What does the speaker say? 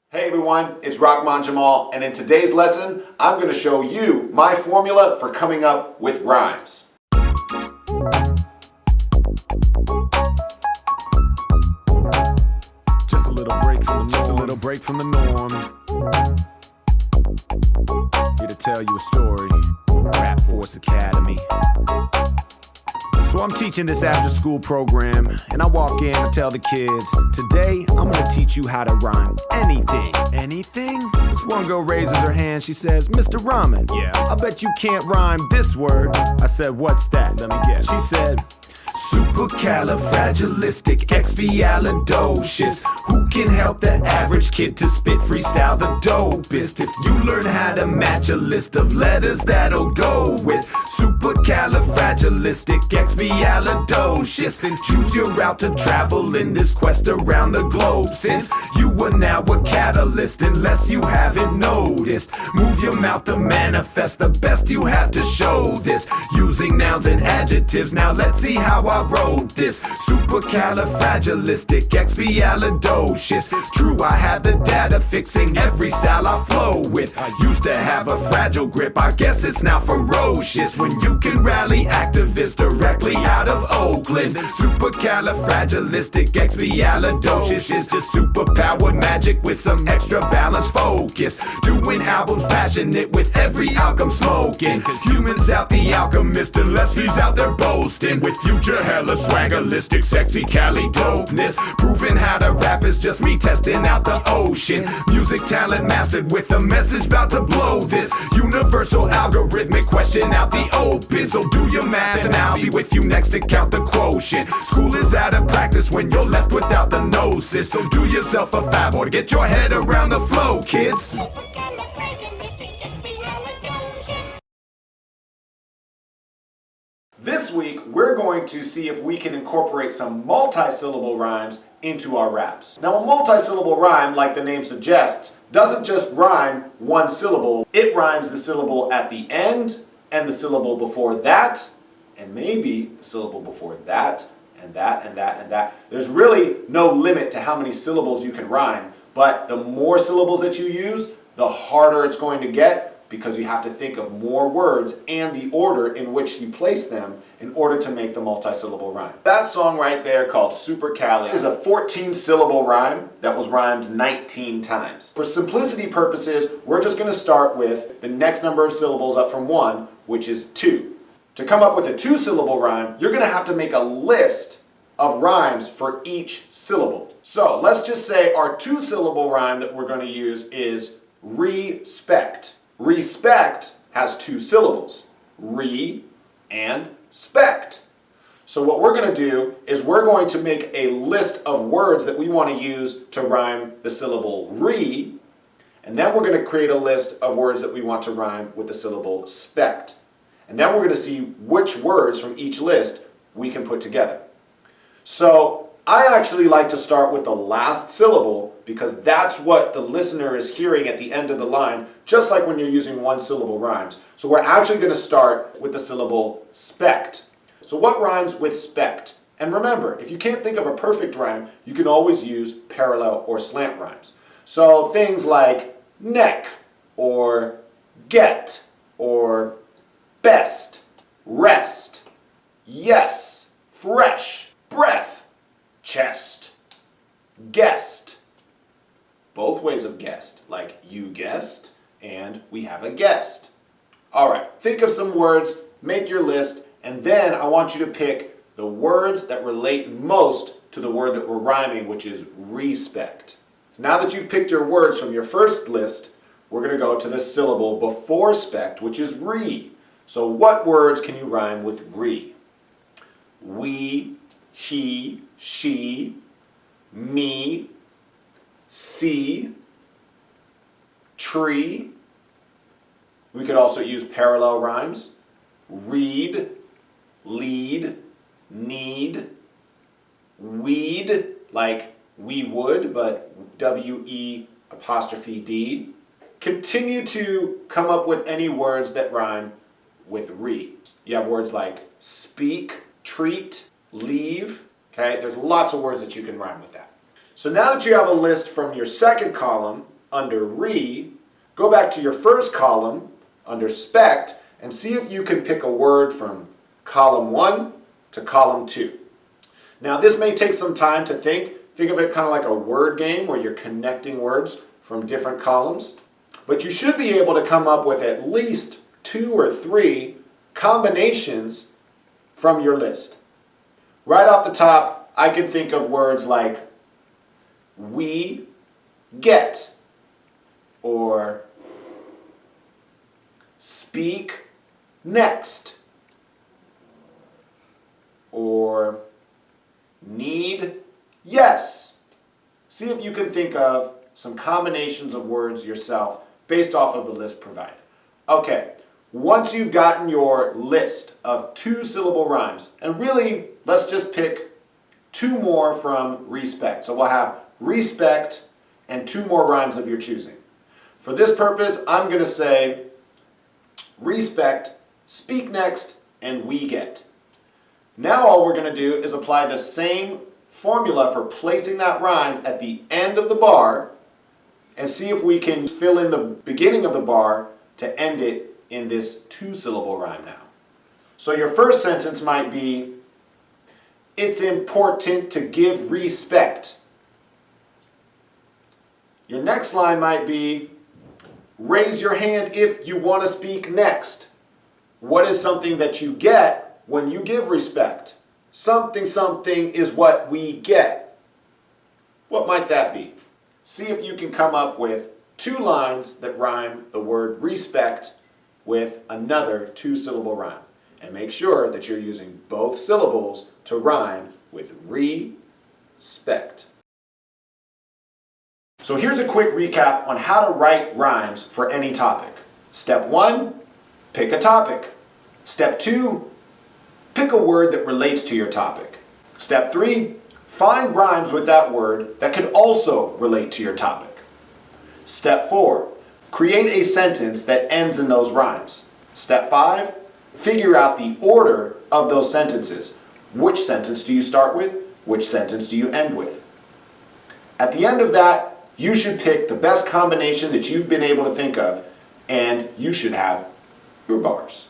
Hey everyone, it's Rahman Jamaal, and in today's lesson, I'm going to show you my formula for coming up with rhymes. Just a little break from the norm. Here to tell you a story. Rap Force Academy. So I'm teaching this after school program, and I walk in, I tell the kids, today I'm gonna teach you how to rhyme anything. Anything? This one girl raises her hand, she says, Mr. Rahman, yeah, I bet you can't rhyme this word. I said, what's that? Let me guess. She said, supercalifragilisticexpialidocious. Who can help the average kid to spit freestyle the dopest? If you learn how to match a list of letters, that'll go with supercalifragilisticexpialidocious. Then choose your route to travel in this quest around the globe. Since you are now a catalyst, unless you haven't noticed, move your mouth to manifest the best you have to show this. Using nouns and adjectives, now let's see how I wrote this. Supercalifragilisticexpialidocious. True, I have the data fixing every style I flow with. I used to have a fragile grip, I guess it's now ferocious. When you can rally activists directly out of Oakland. Supercalifragilisticexpialidocious is just superpowered magic with some extra balanced focus. Doing albums passionate with every outcome smoking. Humans out the alchemist unless he's out there boasting. With future hella swaggerlistic, sexy Cali dopeness. Proving how to rap is just me testing out the ocean. Music talent mastered with a message about to blow this. Universal algorithmic question out the open. So do your math and I'll be with you next to count the quotient. School is out of practice when you're left without the gnosis. So do yourself a favor to get your head around the flow, kids. This week, we're going to see if we can incorporate some multi-syllable rhymes into our raps. Now, a multi-syllable rhyme, like the name suggests, doesn't just rhyme one syllable. It rhymes the syllable at the end, and the syllable before that, and maybe the syllable before that, and that, and that, and that. There's really no limit to how many syllables you can rhyme, but the more syllables that you use, the harder it's going to get, because you have to think of more words and the order in which you place them in order to make the multi-syllable rhyme. That song right there, called Super Cali, is a 14-syllable rhyme that was rhymed 19 times. For simplicity purposes, we're just going to start with the next number of syllables up from 1, which is 2. To come up with a 2-syllable rhyme, you're going to have to make a list of rhymes for each syllable. So let's just say our 2-syllable rhyme that we're going to use is respect. Respect has 2 syllables, re and spect. So what we're going to do is we're going to make a list of words that we want to use to rhyme the syllable re, and then we're going to create a list of words that we want to rhyme with the syllable spect. And then we're going to see which words from each list we can put together. So I actually like to start with the last syllable because that's what the listener is hearing at the end of the line, just like when you're using 1-syllable rhymes. So we're actually going to start with the syllable spect. So what rhymes with spect? And remember, if you can't think of a perfect rhyme, you can always use parallel or slant rhymes. So things like neck, or get, or best, rest, yes, fresh, breath, chest, guest. Both ways of guest, like you guessed and we have a guest. All right, think of some words, make your list, and then I want you to pick the words that relate most to the word that we're rhyming, which is respect. Now that you've picked your words from your first list, we're going to go to the syllable before spect, which is re. So what words can you rhyme with re? We, he, she, me, see, tree. We could also use parallel rhymes. Read, lead, need, weed, like we would, but W-E''D. Continue to come up with any words that rhyme with re. You have words like speak, treat, leave. Okay, there's lots of words that you can rhyme with that. So now that you have a list from your second column, under re, go back to your first column under spect and see if you can pick a word from column 1 to column 2. Now this may take some time to think. Think of it kind of like a word game where you're connecting words from different columns. But you should be able to come up with at least 2 or 3 combinations from your list. Right off the top, I can think of words like we get, or speak next, or need yes. See if you can think of some combinations of words yourself based off of the list provided. Okay, once you've gotten your list of 2-syllable rhymes, and really, let's just pick 2 more from respect. So we'll have respect and 2 more rhymes of your choosing. For this purpose, I'm going to say respect, speak next, and we get. Now all we're going to do is apply the same formula for placing that rhyme at the end of the bar and see if we can fill in the beginning of the bar to end it in this 2-syllable rhyme now. So your first sentence might be, it's important to give respect. Your next line might be, raise your hand if you want to speak next. What is something that you get when you give respect? Something is what we get. What might that be? See if you can come up with 2 lines that rhyme the word respect with another 2-syllable rhyme. And make sure that you're using both syllables to rhyme with respect. So here's a quick recap on how to write rhymes for any topic. Step 1, pick a topic. Step 2, pick a word that relates to your topic. Step 3, find rhymes with that word that could also relate to your topic. Step 4, create a sentence that ends in those rhymes. Step 5, figure out the order of those sentences. Which sentence do you start with? Which sentence do you end with? At the end of that, you should pick the best combination that you've been able to think of, and you should have your bars.